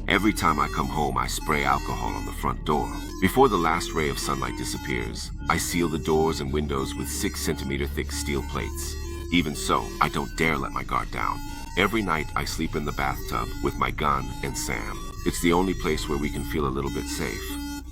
Every time I come home, I spray alcohol on the front door. Before the last ray of sunlight disappears, I seal the doors and windows with 6 centimeter thick steel plates. Even so, I don't dare let my guard down. Every night, I sleep in the bathtub with my gun and Sam. It's the only place where we can feel a little bit safe.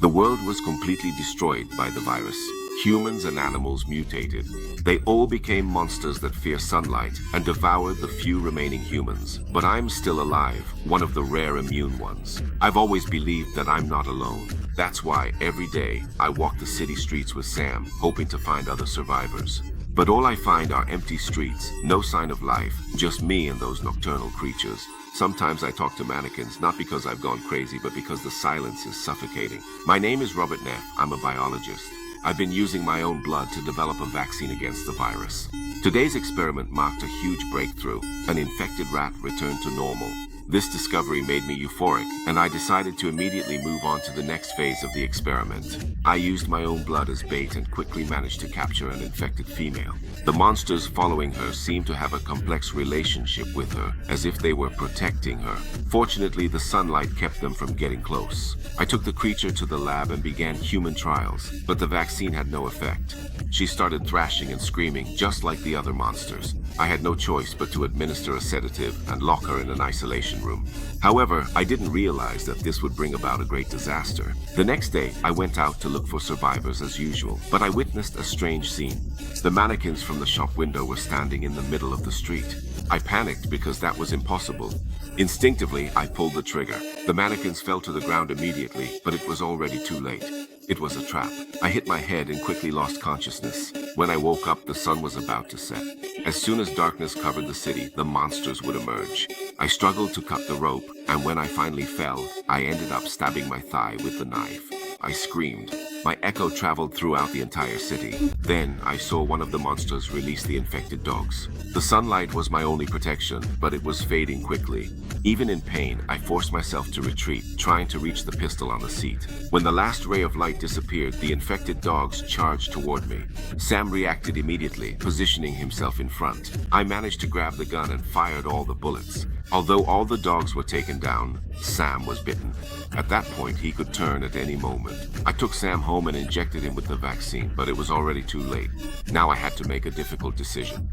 The world was completely destroyed by the virus. Humans and animals mutated. They all became monsters that fear sunlight and devoured the few remaining humans. But I'm still alive, one of the rare immune ones. I've always believed that I'm not alone. That's why every day I walk the city streets with Sam, hoping to find other survivors. But all I find are empty streets, no sign of life, just me and those nocturnal creatures. Sometimes I talk to mannequins, not because I've gone crazy, but because the silence is suffocating. My name is Robert Neff. I'm a biologist. I've been using my own blood to develop a vaccine against the virus. Today's experiment marked a huge breakthrough. An infected rat returned to normal. This discovery made me euphoric, and I decided to immediately move on to the next phase of the experiment. I used my own blood as bait and quickly managed to capture an infected female. The monsters following her seemed to have a complex relationship with her, as if they were protecting her. Fortunately, the sunlight kept them from getting close. I took the creature to the lab and began human trials, but the vaccine had no effect. She started thrashing and screaming, just like the other monsters. I had no choice but to administer a sedative and lock her in an isolation room. However, I didn't realize that this would bring about a great disaster. The next day, I went out to look for survivors as usual, but I witnessed a strange scene. The mannequins from the shop window were standing in the middle of the street. I panicked because that was impossible. Instinctively, I pulled the trigger. The mannequins fell to the ground immediately, but it was already too late. It was a trap. I hit my head and quickly lost consciousness. When I woke up, the sun was about to set. As soon as darkness covered the city, the monsters would emerge. I struggled to cut the rope, and when I finally fell, I ended up stabbing my thigh with the knife. I screamed. My echo traveled throughout the entire city. Then I saw one of the monsters release the infected dogs. The sunlight was my only protection, but it was fading quickly. Even in pain, I forced myself to retreat, trying to reach the pistol on the seat. When the last ray of light disappeared, the infected dogs charged toward me. Sam reacted immediately, positioning himself in front. I managed to grab the gun and fired all the bullets. Although all the dogs were taken down, Sam was bitten. At that point, he could turn at any moment. I took Sam home and injected him with the vaccine, but it was already too late. Now I had to make a difficult decision.